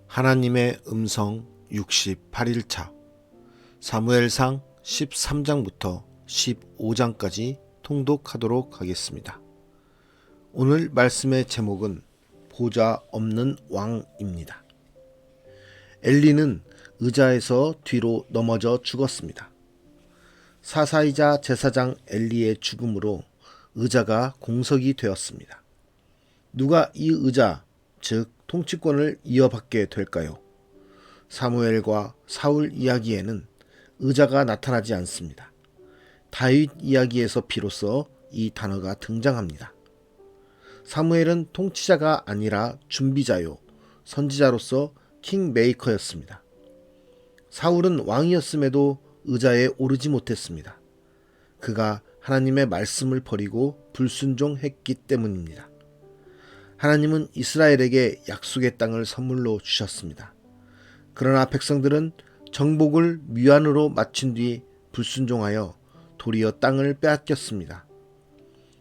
하나님의 음성 68일차 사무엘상 13장부터 15장까지 통독하도록 하겠습니다. 오늘 말씀의 제목은 보좌 없는 왕입니다. 엘리는 의자에서 뒤로 넘어져 죽었습니다. 사사이자 제사장 엘리의 죽음으로 의자가 공석이 되었습니다. 누가 이 의자, 즉 통치권을 이어받게 될까요? 사무엘과 사울 이야기에는 의자가 나타나지 않습니다. 다윗 이야기에서 비로소 이 단어가 등장합니다. 사무엘은 통치자가 아니라 준비자요, 선지자로서 킹메이커였습니다. 사울은 왕이었음에도 의자에 오르지 못했습니다. 그가 하나님의 말씀을 버리고 불순종했기 때문입니다. 하나님은 이스라엘에게 약속의 땅을 선물로 주셨습니다. 그러나 백성들은 정복을 미완으로 마친 뒤 불순종하여 도리어 땅을 빼앗겼습니다.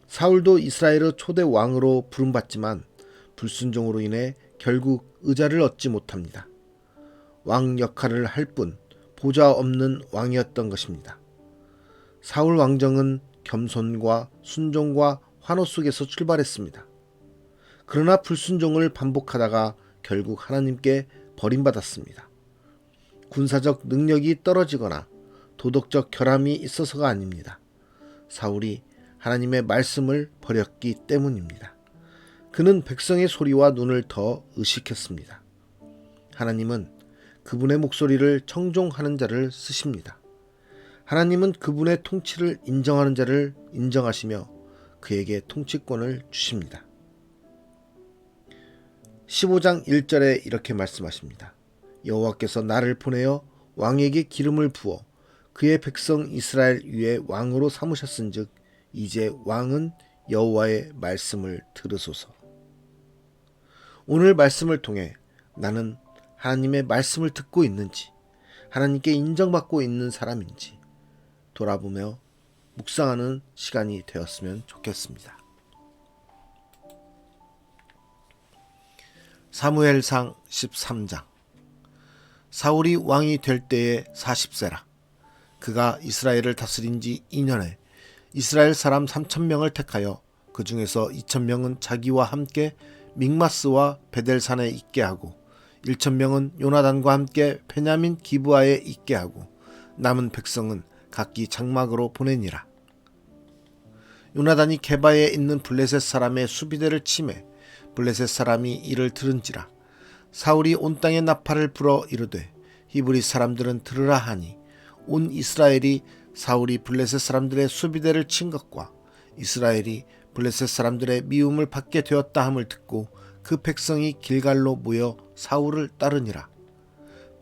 사울도 이스라엘의 초대 왕으로 부름받지만 불순종으로 인해 결국 의자를 얻지 못합니다. 왕 역할을 할 뿐 보좌 없는 왕이었던 것입니다. 사울 왕정은 겸손과 순종과 환호 속에서 출발했습니다. 그러나 불순종을 반복하다가 결국 하나님께 버림받았습니다. 군사적 능력이 떨어지거나 도덕적 결함이 있어서가 아닙니다. 사울이 하나님의 말씀을 버렸기 때문입니다. 그는 백성의 소리와 눈을 더 의식했습니다. 하나님은 그분의 목소리를 청종하는 자를 쓰십니다. 하나님은 그분의 통치를 인정하는 자를 인정하시며 그에게 통치권을 주십니다. 15장 1절에 이렇게 말씀하십니다. 여호와께서 나를 보내어 왕에게 기름을 부어 그의 백성 이스라엘 위에 왕으로 삼으셨은즉 이제 왕은 여호와의 말씀을 들으소서. 오늘 말씀을 통해 나는 하나님의 말씀을 듣고 있는지, 하나님께 인정받고 있는 사람인지 돌아보며 묵상하는 시간이 되었으면 좋겠습니다. 사무엘상 13장 사울이 왕이 될 때에 40세라. 그가 이스라엘을 다스린 지 2년에 이스라엘 사람 3,000명을 택하여 그 중에서 2,000명은 자기와 함께 믹마스와 베델산에 있게 하고 1,000명은 요나단과 함께 베냐민 기브아에 있게 하고 남은 백성은 각기 장막으로 보내니라. 요나단이 게바에 있는 블레셋 사람의 수비대를 치매 블레셋 사람이 이를 들은지라. 사울이 온 땅에 나팔을 불어 이르되 히브리 사람들은 들으라 하니 온 이스라엘이 사울이 블레셋 사람들의 수비대를 친 것과 이스라엘이 블레셋 사람들의 미움을 받게 되었다 함을 듣고 그 백성이 길갈로 모여 사울을 따르니라.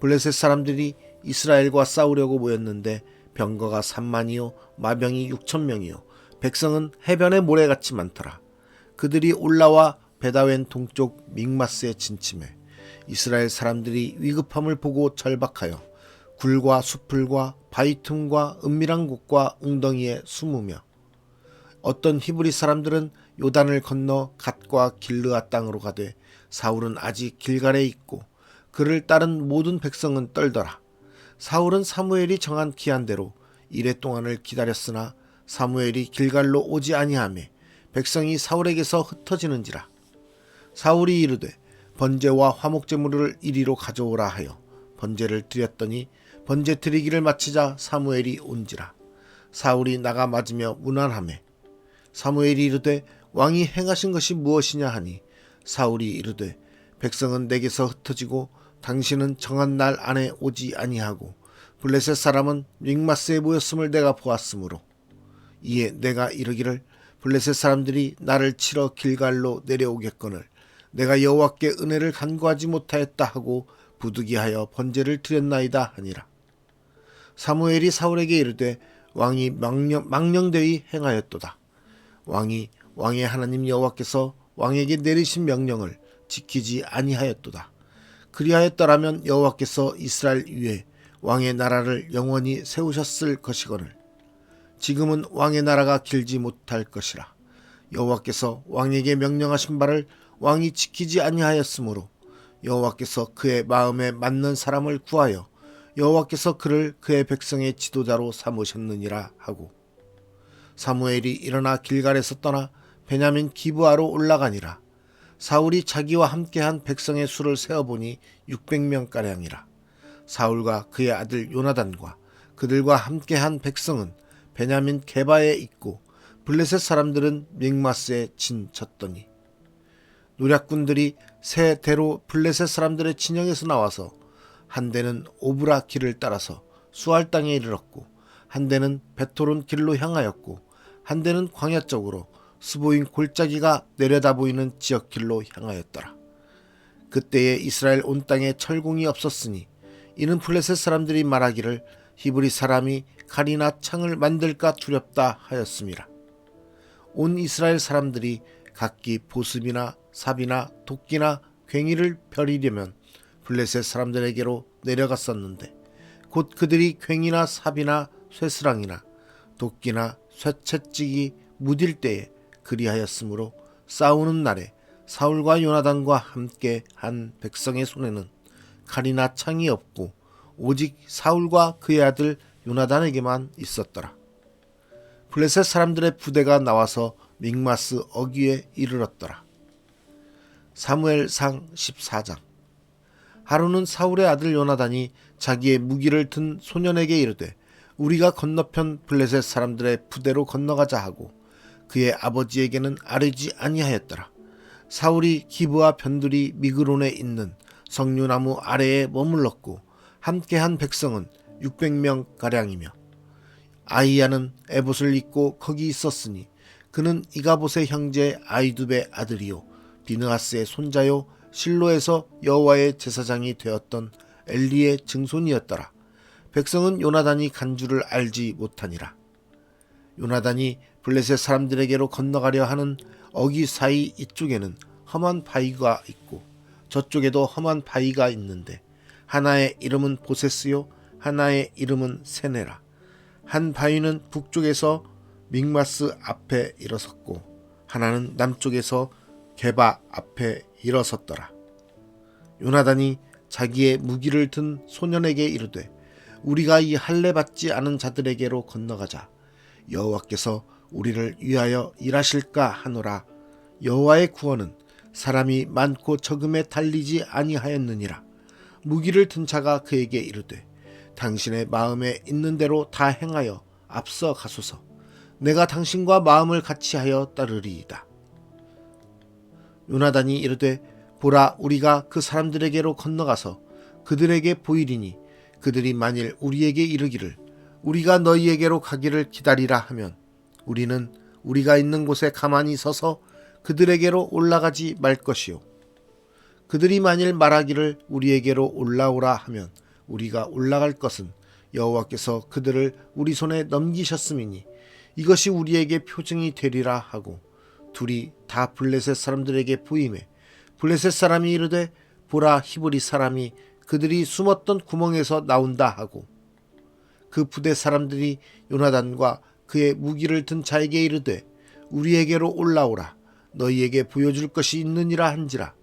블레셋 사람들이 이스라엘과 싸우려고 모였는데 병거가 3만이요 마병이 6,000명이요 백성은 해변의 모래같이 많더라. 그들이 올라와 베다웬 동쪽 믹마스에 진침해 이스라엘 사람들이 위급함을 보고 절박하여 굴과 수풀과 바위 틈과 은밀한 곳과 웅덩이에 숨으며 어떤 히브리 사람들은 요단을 건너 갓과 길르아 땅으로 가되 사울은 아직 길갈에 있고 그를 따른 모든 백성은 떨더라. 사울은 사무엘이 정한 기한대로 이레 동안을 기다렸으나 사무엘이 길갈로 오지 아니하매 백성이 사울에게서 흩어지는지라. 사울이 이르되 번제와 화목제물을 이리로 가져오라 하여 번제를 드렸더니 번제 드리기를 마치자 사무엘이 온지라. 사울이 나가 맞으며 문안하매 사무엘이 이르되 왕이 행하신 것이 무엇이냐 하니 사울이 이르되 백성은 내게서 흩어지고 당신은 정한 날 안에 오지 아니하고 블레셋 사람은 믹마스에 모였음을 내가 보았으므로 이에 내가 이르기를 블레셋 사람들이 나를 치러 길갈로 내려오겠거늘 내가 여호와께 은혜를 간구하지 못하였다 하고 부득이하여 번제를 드렸나이다 하니라. 사무엘이 사울에게 이르되 왕이 망령되이 행하였도다. 왕이 왕의 하나님 여호와께서 왕에게 내리신 명령을 지키지 아니하였도다. 그리하였더라면 여호와께서 이스라엘 위에 왕의 나라를 영원히 세우셨을 것이거늘 지금은 왕의 나라가 길지 못할 것이라. 여호와께서 왕에게 명령하신 바를 왕이 지키지 아니하였으므로 여호와께서 그의 마음에 맞는 사람을 구하여 여호와께서 그를 그의 백성의 지도자로 삼으셨느니라 하고, 사무엘이 일어나 길갈에서 떠나 베냐민 기브아로 올라가니라. 사울이 자기와 함께한 백성의 수를 세어보니 600명가량이라. 사울과 그의 아들 요나단과 그들과 함께한 백성은 베냐민 게바에 있고 블레셋 사람들은 믹마스에 진쳤더니, 노략군들이 세 대로 블레셋 사람들의 진영에서 나와서 한 대는 오브라 길을 따라서 수알 땅에 이르렀고, 한 대는 베토론 길로 향하였고, 한 대는 광야 쪽으로 스보임 골짜기가 내려다 보이는 지역 길로 향하였더라. 그때에 이스라엘 온 땅에 철공이 없었으니 이는 블레셋 사람들이 말하기를 히브리 사람이 칼이나 창을 만들까 두렵다 하였음이라. 온 이스라엘 사람들이 각기 보습이나 삽이나 도끼나 괭이를 펴리려면 블레셋 사람들에게로 내려갔었는데, 곧 그들이 괭이나 삽이나 쇠스랑이나 도끼나 쇠채찍이 무딜 때에 그리하였으므로 싸우는 날에 사울과 요나단과 함께 한 백성의 손에는 칼이나 창이 없고 오직 사울과 그의 아들 요나단에게만 있었더라. 블레셋 사람들의 부대가 나와서 믹마스 어귀에 이르렀더라. 사무엘상 14장. 하루는 사울의 아들 요나단이 자기의 무기를 든 소년에게 이르되 우리가 건너편 블레셋 사람들의 부대로 건너가자 하고 그의 아버지에게는 아뢰지 아니하였더라. 사울이 기브아 변두리 미그론에 있는 석류나무 아래에 머물렀고 함께한 백성은 600명 가량이며, 아이야는 에봇을 입고 거기 있었으니 그는 이가봇의 형제 아이두베 아들이요 비느하스의 손자요 실로에서 여호와의 제사장이 되었던 엘리의 증손이었더라. 백성은 요나단이 간 줄을 알지 못하니라. 요나단이 블레셋 사람들에게로 건너가려 하는 어귀 사이 이쪽에는 험한 바위가 있고 저쪽에도 험한 바위가 있는데, 하나의 이름은 보세스요 하나의 이름은 세네라. 한 바위는 북쪽에서 믹마스 앞에 일어섰고 하나는 남쪽에서 게바 앞에 일어섰더라. 요나단이 자기의 무기를 든 소년에게 이르되 우리가 이 할례 받지 않은 자들에게로 건너가자. 여호와께서 우리를 위하여 일하실까 하노라. 여호와의 구원은 사람이 많고 적음에 달리지 아니하였느니라. 무기를 든 자가 그에게 이르되 당신의 마음에 있는 대로 다 행하여 앞서 가소서. 내가 당신과 마음을 같이하여 따르리이다. 요나단이 이르되 보라, 우리가 그 사람들에게로 건너가서 그들에게 보이리니 그들이 만일 우리에게 이르기를 우리가 너희에게로 가기를 기다리라 하면 우리는 우리가 있는 곳에 가만히 서서 그들에게로 올라가지 말 것이요, 그들이 만일 말하기를 우리에게로 올라오라 하면 우리가 올라갈 것은 여호와께서 그들을 우리 손에 넘기셨음이니 이것이 우리에게 표징이 되리라 하고, 둘이 다 블레셋 사람들에게 보이매 블레셋 사람이 이르되 보라, 히브리 사람이 그들이 숨었던 구멍에서 나온다 하고, 그 부대 사람들이 요나단과 그의 무기를 든 자에게 이르되 우리에게로 올라오라. 너희에게 보여줄 것이 있느니라 한지라.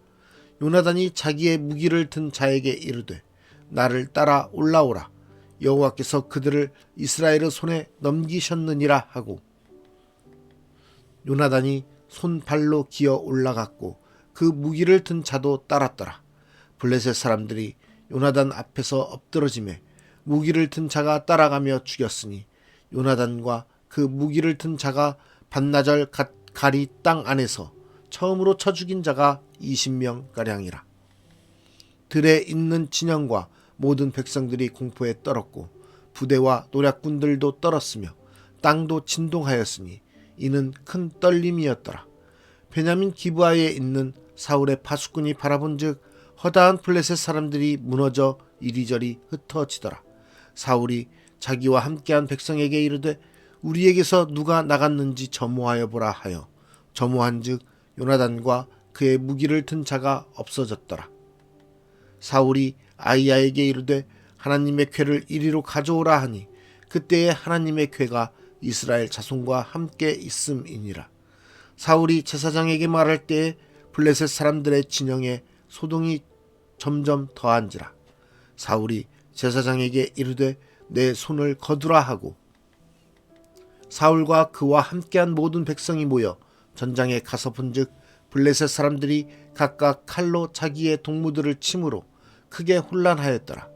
요나단이 자기의 무기를 든 자에게 이르되 나를 따라 올라오라. 여호와께서 그들을 이스라엘의 손에 넘기셨느니라 하고, 요나단이 손발로 기어 올라갔고 그 무기를 든 자도 따랐더라. 블레셋 사람들이 요나단 앞에서 엎드러지매 무기를 든 자가 따라가며 죽였으니 요나단과 그 무기를 든 자가 반나절 가리 땅 안에서 처음으로 쳐 죽인 자가 20명가량이라. 들에 있는 진영과 모든 백성들이 공포에 떨었고 부대와 노략군들도 떨었으며 땅도 진동하였으니 이는 큰 떨림이었더라. 베냐민 기브아에 있는 사울의 파수꾼이 바라본즉 허다한 블레셋 사람들이 무너져 이리저리 흩어지더라. 사울이 자기와 함께한 백성에게 이르되 우리에게서 누가 나갔는지 점호하여 보라 하여 점호한즉 요나단과 그의 무기를 든 자가 없어졌더라. 사울이 아이야에게 이르되 하나님의 궤를 이리로 가져오라 하니 그때에 하나님의 궤가 이스라엘 자손과 함께 있음이니라. 사울이 제사장에게 말할 때에 블레셋 사람들의 진영에 소동이 점점 더한지라. 사울이 제사장에게 이르되 내 손을 거두라 하고 사울과 그와 함께한 모든 백성이 모여 전장에 가서 본즉 블레셋 사람들이 각각 칼로 자기의 동무들을 침으로 크게 혼란하였더라.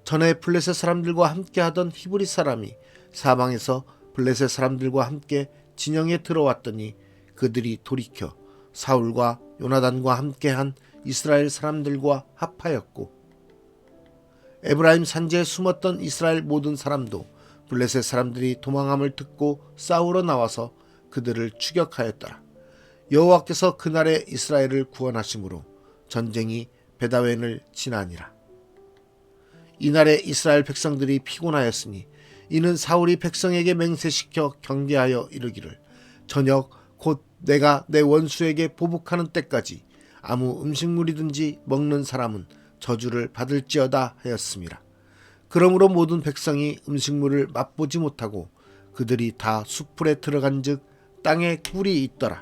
전에 블레셋 사람들과 함께하던 히브리 사람이 사방에서 블레셋 사람들과 함께 진영에 들어왔더니 그들이 돌이켜 사울과 요나단과 함께한 이스라엘 사람들과 합하였고 에브라임 산지에 숨었던 이스라엘 모든 사람도 블레셋 사람들이 도망함을 듣고 싸우러 나와서 그들을 추격하였더라. 여호와께서 그날에 이스라엘을 구원하심으로 전쟁이 베다웬을 지나니라. 이날에 이스라엘 백성들이 피곤하였으니 이는 사울이 백성에게 맹세시켜 경계하여 이르기를 저녁 곧 내가 내 원수에게 보복하는 때까지 아무 음식물이든지 먹는 사람은 저주를 받을지어다 하였습니다. 그러므로 모든 백성이 음식물을 맛보지 못하고 그들이 다 숲풀에 들어간즉 땅에 꿀이 있더라.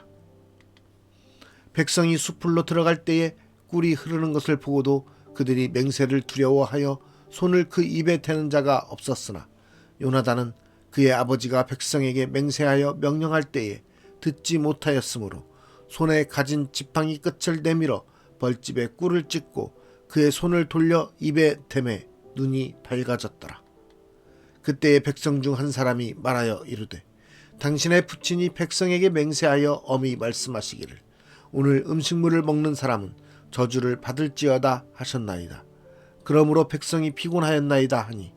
백성이 숲풀로 들어갈 때에 꿀이 흐르는 것을 보고도 그들이 맹세를 두려워하여 손을 그 입에 대는 자가 없었으나 요나단은 그의 아버지가 백성에게 맹세하여 명령할 때에 듣지 못하였으므로 손에 가진 지팡이 끝을 내밀어 벌집에 꿀을 찍고 그의 손을 돌려 입에 대매 눈이 밝아졌더라. 그때에 백성 중 한 사람이 말하여 이르되 당신의 부친이 백성에게 맹세하여 엄히 말씀하시기를 오늘 음식물을 먹는 사람은 저주를 받을지어다 하셨나이다. 그러므로 백성이 피곤하였나이다 하니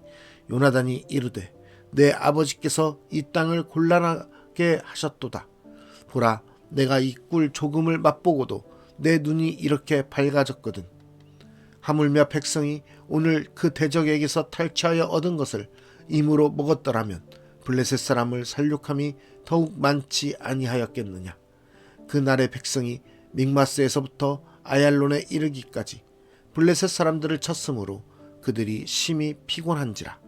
요나단이 이르되 내 아버지께서 이 땅을 곤란하게 하셨도다. 보라 내가 이 꿀 조금을 맛보고도 내 눈이 이렇게 밝아졌거든. 하물며 백성이 오늘 그 대적에게서 탈취하여 얻은 것을 임으로 먹었더라면 블레셋 사람을 살육함이 더욱 많지 아니하였겠느냐. 그날의 백성이 믹마스에서부터 아얄론에 이르기까지 블레셋 사람들을 쳤으므로 그들이 심히 피곤한지라.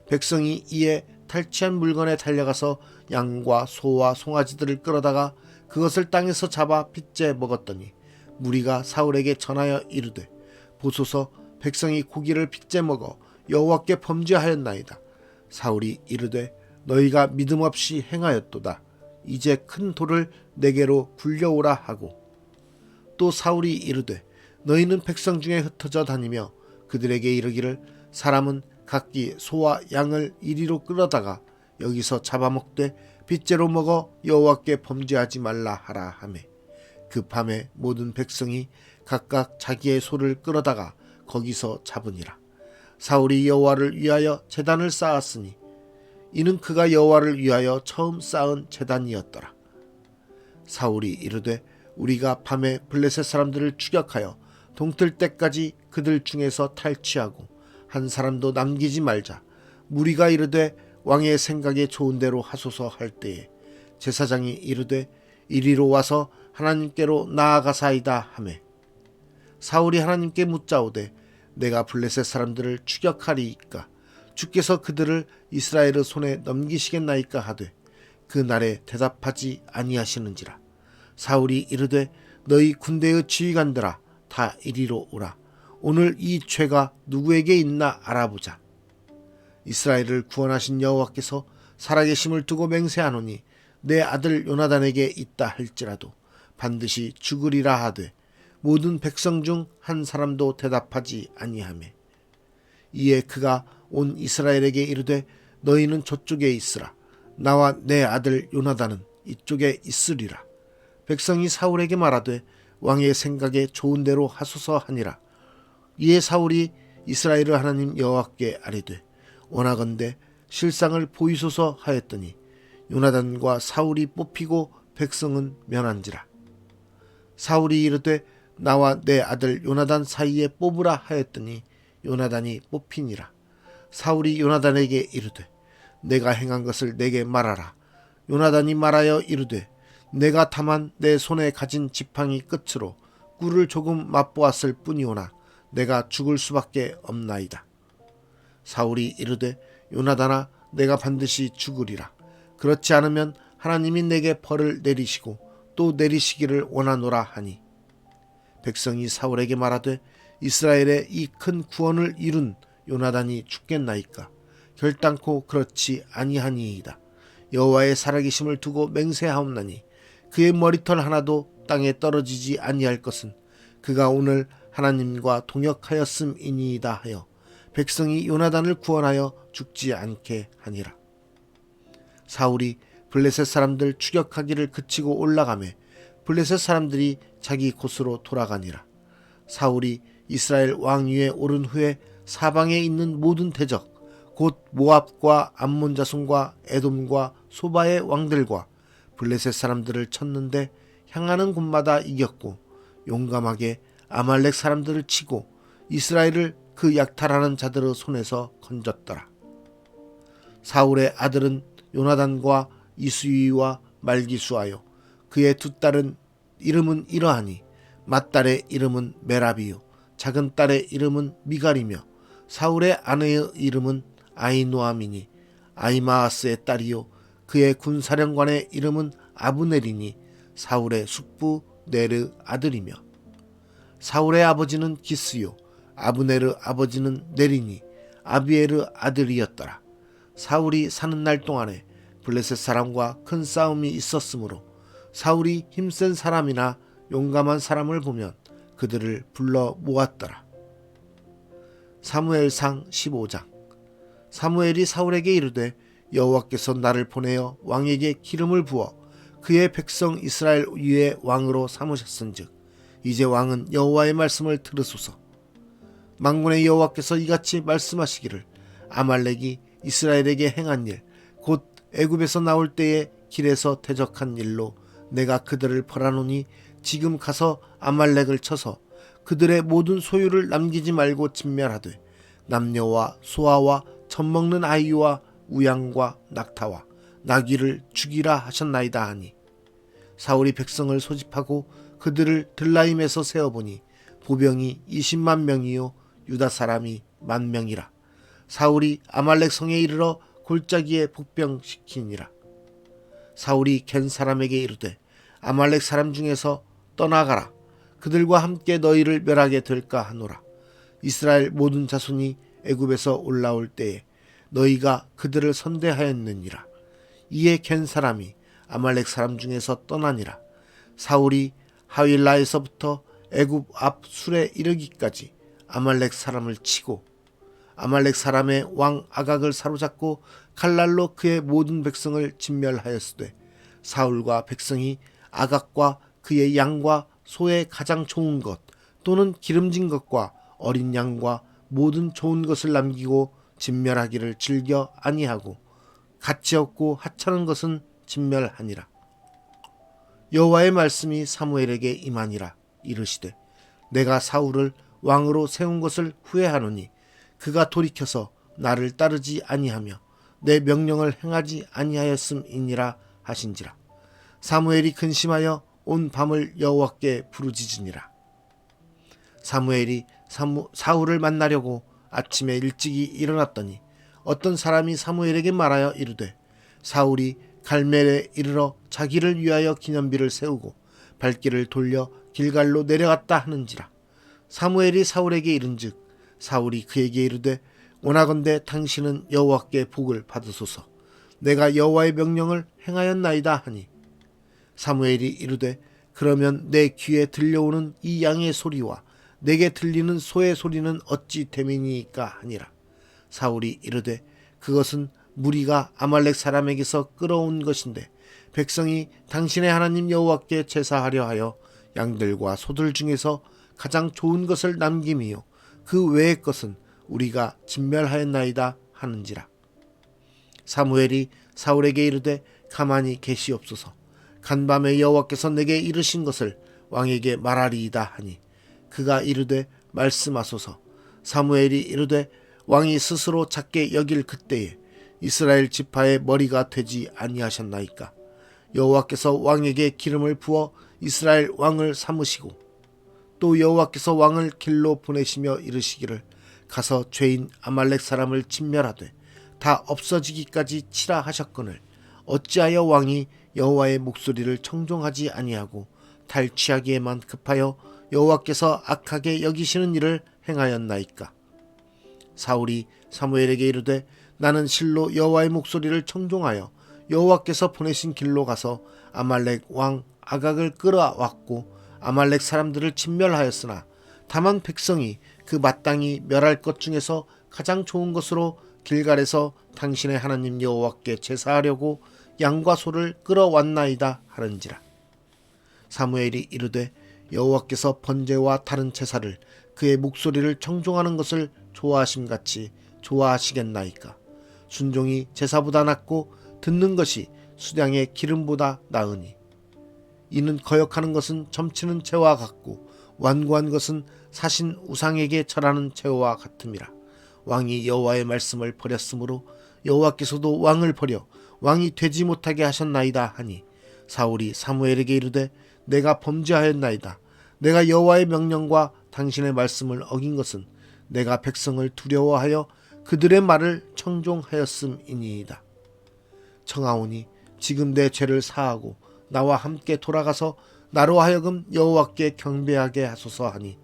백성이 이에 탈취한 물건에 달려가서 양과 소와 송아지들을 끌어다가 그것을 땅에서 잡아 빚제 먹었더니 무리가 사울에게 전하여 이르되 보소서 백성이 고기를 빚제 먹어 여호와께 범죄하였나이다. 사울이 이르되 너희가 믿음 없이 행하였도다. 이제 큰 돌을 내게로 굴려오라 하고 또 사울이 이르되 너희는 백성 중에 흩어져 다니며 그들에게 이르기를 사람은 각기 소와 양을 이리로 끌어다가 여기서 잡아먹되 빚제로 먹어 여호와께 범죄하지 말라 하라 하매 그 밤에 모든 백성이 각각 자기의 소를 끌어다가 거기서 잡으니라. 사울이 여호와를 위하여 제단을 쌓았으니 이는 그가 여호와를 위하여 처음 쌓은 제단이었더라. 사울이 이르되 우리가 밤에 블레셋 사람들을 추격하여 동틀 때까지 그들 중에서 탈취하고 한 사람도 남기지 말자. 무리가 이르되 왕의 생각에 좋은 대로 하소서 할 때에 제사장이 이르되 이리로 와서 하나님께로 나아가사이다 하매 사울이 하나님께 묻자오되 내가 블레셋 사람들을 추격하리이까 주께서 그들을 이스라엘의 손에 넘기시겠나이까 하되 그 날에 대답하지 아니하시는지라. 사울이 이르되 너희 군대의 지휘관들아 다 이리로 오라. 오늘 이 죄가 누구에게 있나 알아보자. 이스라엘을 구원하신 여호와께서 살아계심을 두고 맹세하노니 내 아들 요나단에게 있다 할지라도 반드시 죽으리라 하되 모든 백성 중 한 사람도 대답하지 아니하매 이에 그가 온 이스라엘에게 이르되 너희는 저쪽에 있으라. 나와 내 아들 요나단은 이쪽에 있으리라. 백성이 사울에게 말하되 왕의 생각에 좋은 대로 하소서 하니라. 이에 사울이 이스라엘의 하나님 여호와께 아뢰되 원하건대 실상을 보이소서 하였더니 요나단과 사울이 뽑히고 백성은 면한지라. 사울이 이르되 나와 내 아들 요나단 사이에 뽑으라 하였더니 요나단이 뽑히니라. 사울이 요나단에게 이르되 내가 행한 것을 내게 말하라. 요나단이 말하여 이르되 내가 다만 내 손에 가진 지팡이 끝으로 꿀을 조금 맛보았을 뿐이오나 내가 죽을 수밖에 없나이다. 사울이 이르되 요나단아 내가 반드시 죽으리라. 그렇지 않으면 하나님이 내게 벌을 내리시고 또 내리시기를 원하노라 하니 백성이 사울에게 말하되 이스라엘의 이 큰 구원을 이룬 요나단이 죽겠나이까? 결단코 그렇지 아니하니이다. 여호와의 살아계심을 두고 맹세하옵나니 그의 머리털 하나도 땅에 떨어지지 아니할 것은 그가 오늘 하나님과 동역하였음이니이다 하여 백성이 요나단을 구원하여 죽지 않게 하니라. 사울이 블레셋 사람들 추격하기를 그치고 올라가매 블레셋 사람들이 자기 곳으로 돌아가니라. 사울이 이스라엘 왕위에 오른 후에 사방에 있는 모든 대적 곧 모압과 암몬 자손과 에돔과 소바의 왕들과 블레셋 사람들을 쳤는데 향하는 곳마다 이겼고 용감하게 아말렉 사람들을 치고 이스라엘을 그 약탈하는 자들의 손에서 건졌더라. 사울의 아들은 요나단과 이수위와 말기수하여 그의 두 딸은 이름은 이러하니 맏딸의 이름은 메라비요 작은 딸의 이름은 미갈이며 사울의 아내의 이름은 아히노아미니 아히마아스의 딸이요 그의 군사령관의 이름은 아브넬이니 사울의 숙부 네르 아들이며 사울의 아버지는 기스요 아브넬의 아버지는 네리니 아비엘의 아들이었더라. 사울이 사는 날 동안에 블레셋 사람과 큰 싸움이 있었으므로 사울이 힘센 사람이나 용감한 사람을 보면 그들을 불러 모았더라. 사무엘상 15장. 사무엘이 사울에게 이르되 여호와께서 나를 보내어 왕에게 기름을 부어 그의 백성 이스라엘 위에 왕으로 삼으셨은즉 이제 왕은 여호와의 말씀을 들으소서. 만군의 여호와께서 이같이 말씀하시기를 아말렉이 이스라엘에게 행한 일 곧 애굽에서 나올 때에 길에서 대적한 일로 내가 그들을 벌하노니 지금 가서 아말렉을 쳐서 그들의 모든 소유를 남기지 말고 진멸하되 남녀와 소아와 젖먹는 아이와 우양과 낙타와 나귀를 죽이라 하셨나이다 하니 사울이 백성을 소집하고 그들을 들라임에서 세어보니 보병이 20만 명이요 유다 사람이 10,000명이라. 사울이 아말렉 성에 이르러 골짜기에 복병시키니라. 사울이 겐 사람에게 이르되 아말렉 사람 중에서 떠나가라. 그들과 함께 너희를 멸하게 될까 하노라. 이스라엘 모든 자손이 애굽에서 올라올 때에 너희가 그들을 선대하였느니라. 이에 겐 사람이 아말렉 사람 중에서 떠나니라. 사울이 하윌라에서부터 애굽 앞 술에 이르기까지 아말렉 사람을 치고 아말렉 사람의 왕 아각을 사로잡고 칼날로 그의 모든 백성을 진멸하였으되 사울과 백성이 아각과 그의 양과 소의 가장 좋은 것 또는 기름진 것과 어린 양과 모든 좋은 것을 남기고 진멸하기를 즐겨 아니하고 가치 없고 하찮은 것은 진멸하니라. 여호와의 말씀이 사무엘에게 임하니라. 이르시되 내가 사울을 왕으로 세운 것을 후회하노니 그가 돌이켜서 나를 따르지 아니하며 내 명령을 행하지 아니하였음이니라 하신지라. 사무엘이 근심하여 온 밤을 여호와께 부르짖으니라. 사무엘이 사울을 만나려고 아침에 일찍이 일어났더니 어떤 사람이 사무엘에게 말하여 이르되 사울이 갈멜에 이르러 자기를 위하여 기념비를 세우고 발길을 돌려 길갈로 내려갔다 하는지라. 사무엘이 사울에게 이른즉 사울이 그에게 이르되 원하건대 당신은 여호와께 복을 받으소서. 내가 여호와의 명령을 행하였나이다 하니 사무엘이 이르되 그러면 내 귀에 들려오는 이 양의 소리와 내게 들리는 소의 소리는 어찌 됨이니까 하니라. 사울이 이르되 그것은 무리가 아말렉 사람에게서 끌어온 것인데 백성이 당신의 하나님 여호와께 제사하려 하여 양들과 소들 중에서 가장 좋은 것을 남김이요 그 외의 것은 우리가 진멸하였나이다 하는지라. 사무엘이 사울에게 이르되 가만히 계시옵소서. 간밤에 여호와께서 내게 이르신 것을 왕에게 말하리이다 하니 그가 이르되 말씀하소서. 사무엘이 이르되 왕이 스스로 작게 여길 그때에 이스라엘 지파의 머리가 되지 아니하셨나이까. 여호와께서 왕에게 기름을 부어 이스라엘 왕을 삼으시고 또 여호와께서 왕을 길로 보내시며 이르시기를 가서 죄인 아말렉 사람을 진멸하되 다 없어지기까지 치라 하셨거늘 어찌하여 왕이 여호와의 목소리를 청종하지 아니하고 탈취하기에만 급하여 여호와께서 악하게 여기시는 일을 행하였나이까? 사울이 사무엘에게 이르되 나는 실로 여호와의 목소리를 청종하여 여호와께서 보내신 길로 가서 아말렉 왕 아각을 끌어왔고 아말렉 사람들을 진멸하였으나 다만 백성이 그 마땅히 멸할 것 중에서 가장 좋은 것으로 길갈에서 당신의 하나님 여호와께 제사하려고 양과 소를 끌어왔나이다 하는지라. 사무엘이 이르되 여호와께서 번제와 다른 제사를 그의 목소리를 청종하는 것을 좋아하심같이 좋아하시겠나이까? 순종이 제사보다 낫고 듣는 것이 수량의 기름보다 나으니 이는 거역하는 것은 점치는 채와 같고 완고한 것은 사신 우상에게 절하는 채와 같음이라. 왕이 여호와의 말씀을 버렸으므로 여호와께서도 왕을 버려 왕이 되지 못하게 하셨나이다 하니 사울이 사무엘에게 이르되 내가 범죄하였나이다. 내가 여호와의 명령과 당신의 말씀을 어긴 것은 내가 백성을 두려워하여 그들의 말을 청종하였음이니이다. 청하오니 지금 내 죄를 사하고 나와 함께 돌아가서 나로 하여금 여호와께 경배하게 하소서 하니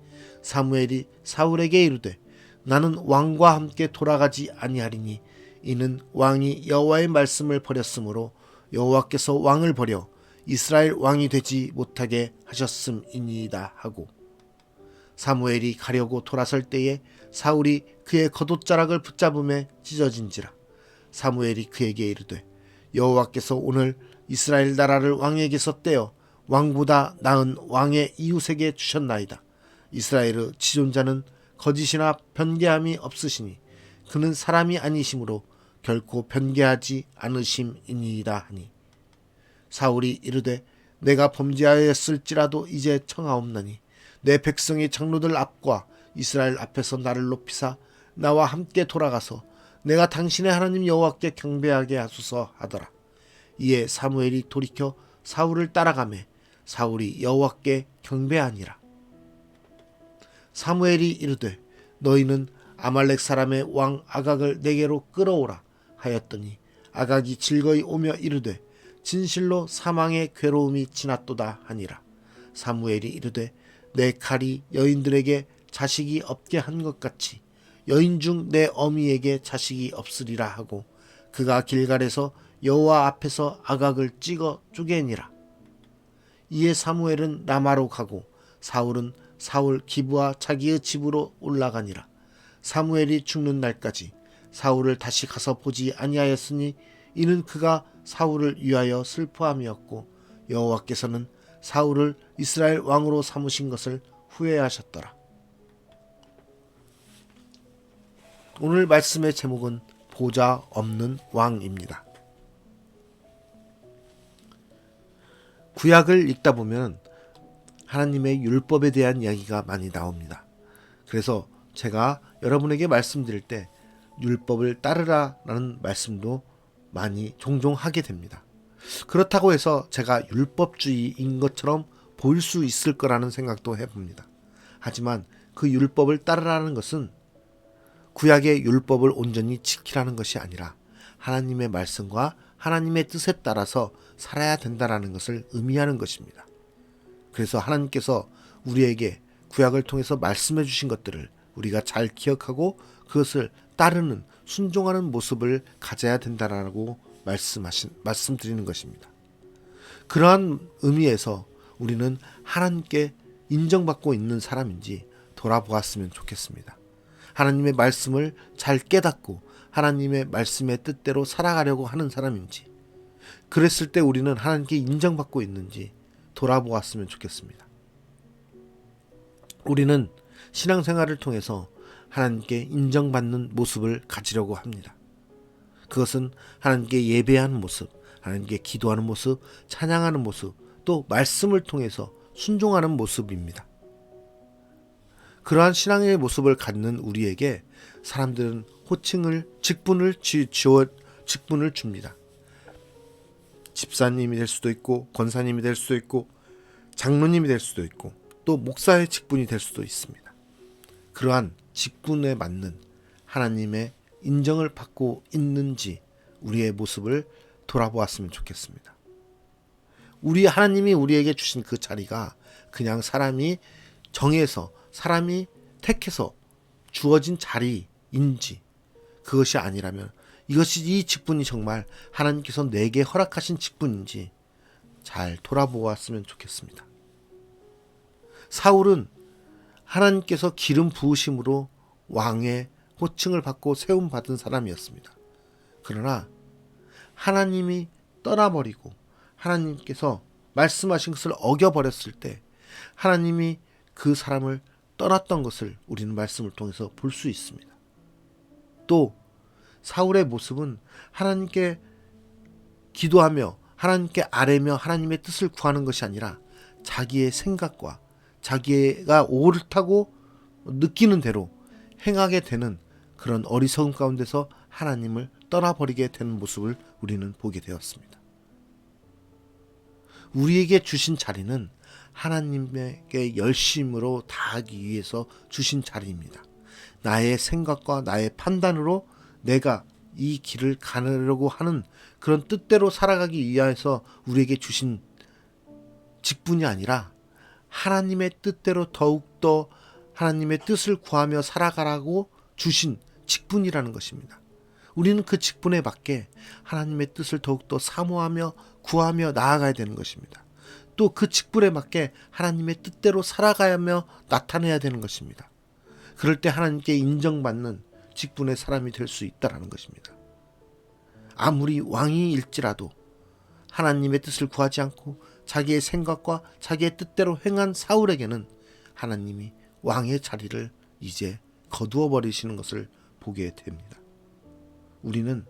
사무엘이 사울에게 이르되 나는 왕과 함께 돌아가지 아니하리니 이는 왕이 여호와의 말씀을 버렸으므로 여호와께서 왕을 버려 이스라엘 왕이 되지 못하게 하셨음이니이다 하고 사무엘이 가려고 돌아설 때에 사울이 그의 겉옷자락을 붙잡음에 찢어진지라. 사무엘이 그에게 이르되 여호와께서 오늘 이스라엘 나라를 왕에게서 떼어 왕보다 나은 왕의 이웃에게 주셨나이다. 이스라엘의 지존자는 거짓이나 변개함이 없으시니 그는 사람이 아니심으로 결코 변개하지 않으심이니이다 하니 사울이 이르되 내가 범죄하였을지라도 이제 청하옵나니 내 백성의 장로들 앞과 이스라엘 앞에서 나를 높이사 나와 함께 돌아가서 내가 당신의 하나님 여호와께 경배하게 하소서 하더라. 이에 사무엘이 돌이켜 사울을 따라가매 사울이 여호와께 경배하니라. 사무엘이 이르되 너희는 아말렉 사람의 왕 아각을 내게로 끌어오라 하였더니 아각이 즐거이 오며 이르되 진실로 사망의 괴로움이 지났도다 하니라. 사무엘이 이르되 내 칼이 여인들에게 자식이 없게 한 것 같이 여인 중 내 어미에게 자식이 없으리라 하고 그가 길갈에서 여호와 앞에서 아각을 찍어 쪼개니라. 이에 사무엘은 라마로 가고 사울은 사울 기브와 자기의 집으로 올라가니라. 사무엘이 죽는 날까지 사울을 다시 가서 보지 아니하였으니 이는 그가 사울을 위하여 슬퍼함이었고 여호와께서는 사울을 이스라엘 왕으로 삼으신 것을 후회하셨더라. 오늘 말씀의 제목은 보좌 없는 왕입니다. 구약을 읽다 보면 하나님의 율법에 대한 이야기가 많이 나옵니다. 그래서 제가 여러분에게 말씀드릴 때 율법을 따르라라는 말씀도 많이 종종 하게 됩니다. 그렇다고 해서 제가 율법주의인 것처럼 보일 수 있을 거라는 생각도 해봅니다. 하지만 그 율법을 따르라는 것은 구약의 율법을 온전히 지키라는 것이 아니라 하나님의 말씀과 하나님의 뜻에 따라서 살아야 된다는 것을 의미하는 것입니다. 그래서 하나님께서 우리에게 구약을 통해서 말씀해 주신 것들을 우리가 잘 기억하고 그것을 따르는 순종하는 모습을 가져야 된다라고 말씀드리는 것입니다. 그러한 의미에서 우리는 하나님께 인정받고 있는 사람인지 돌아보았으면 좋겠습니다. 하나님의 말씀을 잘 깨닫고 하나님의 말씀의 뜻대로 살아가려고 하는 사람인지, 그랬을 때 우리는 하나님께 인정받고 있는지 돌아보았으면 좋겠습니다. 우리는 신앙생활을 통해서 하나님께 인정받는 모습을 가지려고 합니다. 그것은 하나님께 예배하는 모습, 하나님께 기도하는 모습, 찬양하는 모습, 또 말씀을 통해서 순종하는 모습입니다. 그러한 신앙의 모습을 갖는 우리에게 사람들은 호칭을, 직분을 줍니다. 집사님이 될 수도 있고, 권사님이 될 수도 있고, 장로님이 될 수도 있고, 또 목사의 직분이 될 수도 있습니다. 그러한 직분에 맞는 하나님의 인정을 받고 있는지 우리의 모습을 돌아보았으면 좋겠습니다. 하나님이 우리에게 주신 그 자리가 그냥 사람이 정해서 사람이 택해서 주어진 자리인지, 그것이 아니라면 이 직분이 정말 하나님께서 내게 허락하신 직분인지 잘 돌아보았으면 좋겠습니다. 사울은 하나님께서 기름 부으심으로 왕의 호칭을 받고 세움받은 사람이었습니다. 그러나 하나님이 떠나버리고 하나님께서 말씀하신 것을 어겨버렸을 때 하나님이 그 사람을 떠났던 것을 우리는 말씀을 통해서 볼 수 있습니다. 또 사울의 모습은 하나님께 기도하며 하나님께 아뢰며 하나님의 뜻을 구하는 것이 아니라 자기의 생각과 자기가 옳다고 느끼는 대로 행하게 되는 그런 어리석음 가운데서 하나님을 떠나버리게 되는 모습을 우리는 보게 되었습니다. 우리에게 주신 자리는 하나님에게 열심으로 다하기 위해서 주신 자리입니다. 나의 생각과 나의 판단으로 내가 이 길을 가려고 하는 그런 뜻대로 살아가기 위해서 우리에게 주신 직분이 아니라 하나님의 뜻대로 더욱더 하나님의 뜻을 구하며 살아가라고 주신 직분이라는 것입니다. 우리는 그 직분에 맞게 하나님의 뜻을 더욱더 사모하며 구하며 나아가야 되는 것입니다. 또 그 직분에 맞게 하나님의 뜻대로 살아가며 나타내야 되는 것입니다. 그럴 때 하나님께 인정받는 직분의 사람이 될 수 있다는 것입니다. 아무리 왕이일지라도 하나님의 뜻을 구하지 않고 자기의 생각과 자기의 뜻대로 행한 사울에게는 하나님이 왕의 자리를 이제 거두어 버리시는 것을 보게 됩니다. 우리는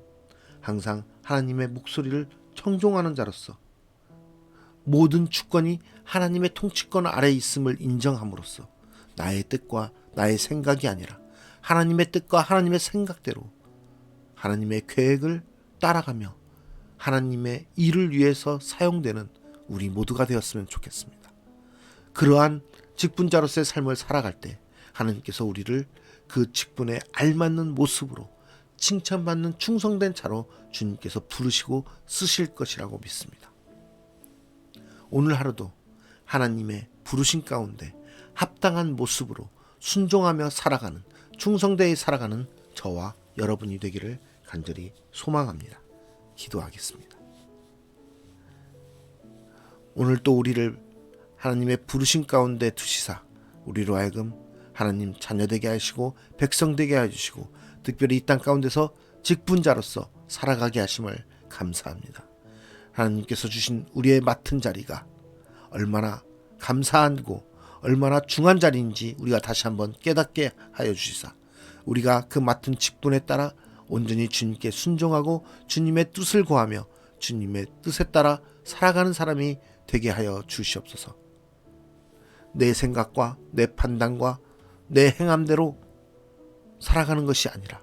항상 하나님의 목소리를 청종하는 자로서 모든 주권이 하나님의 통치권 아래에 있음을 인정함으로써 나의 뜻과 나의 생각이 아니라 하나님의 뜻과 하나님의 생각대로 하나님의 계획을 따라가며 하나님의 일을 위해서 사용되는 우리 모두가 되었으면 좋겠습니다. 그러한 직분자로서의 삶을 살아갈 때 하나님께서 우리를 그 직분에 알맞는 모습으로 칭찬받는 충성된 자로 주님께서 부르시고 쓰실 것이라고 믿습니다. 오늘 하루도 하나님의 부르심 가운데 합당한 모습으로 순종하며 살아가는 충성되이 살아가는 저와 여러분이 되기를 간절히 소망합니다. 기도하겠습니다. 오늘 또 우리를 하나님의 부르심 가운데 두시사 우리로 하여금 하나님 자녀되게 하시고 백성되게 해주시고 특별히 이 땅 가운데서 직분자로서 살아가게 하심을 감사합니다. 하나님께서 주신 우리의 맡은 자리가 얼마나 감사하고 얼마나 중요한 자리인지 우리가 다시 한번 깨닫게 하여 주시사 우리가 그 맡은 직분에 따라 온전히 주님께 순종하고 주님의 뜻을 구하며 주님의 뜻에 따라 살아가는 사람이 되게 하여 주시옵소서. 내 생각과 내 판단과 내 행함대로 살아가는 것이 아니라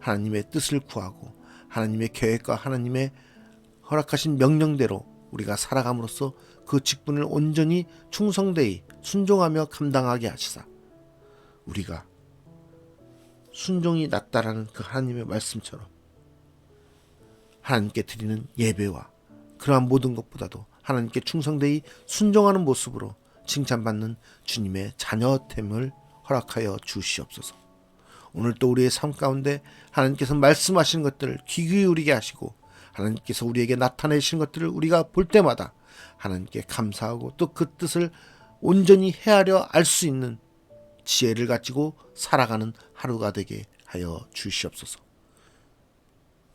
하나님의 뜻을 구하고 하나님의 계획과 하나님의 허락하신 명령대로 우리가 살아감으로써 그 직분을 온전히 충성되이 순종하며 감당하게 하시사 우리가 순종이 낫다라는 그 하나님의 말씀처럼 하나님께 드리는 예배와 그러한 모든 것보다도 하나님께 충성되이 순종하는 모습으로 칭찬받는 주님의 자녀됨을 허락하여 주시옵소서. 오늘 또 우리의 삶 가운데 하나님께서 말씀하시는 것들을 귀 기울이게 하시고 하나님께서 우리에게 나타내신 것들을 우리가 볼 때마다 하나님께 감사하고 또 그 뜻을 온전히 헤아려 알 수 있는 지혜를 가지고 살아가는 하루가 되게 하여 주시옵소서.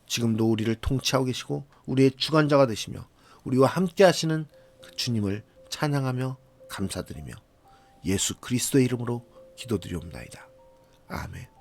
지금도 우리를 통치하고 계시고 우리의 주관자가 되시며 우리와 함께 하시는 그 주님을 찬양하며 감사드리며 예수 그리스도의 이름으로 기도드리옵나이다. 아멘.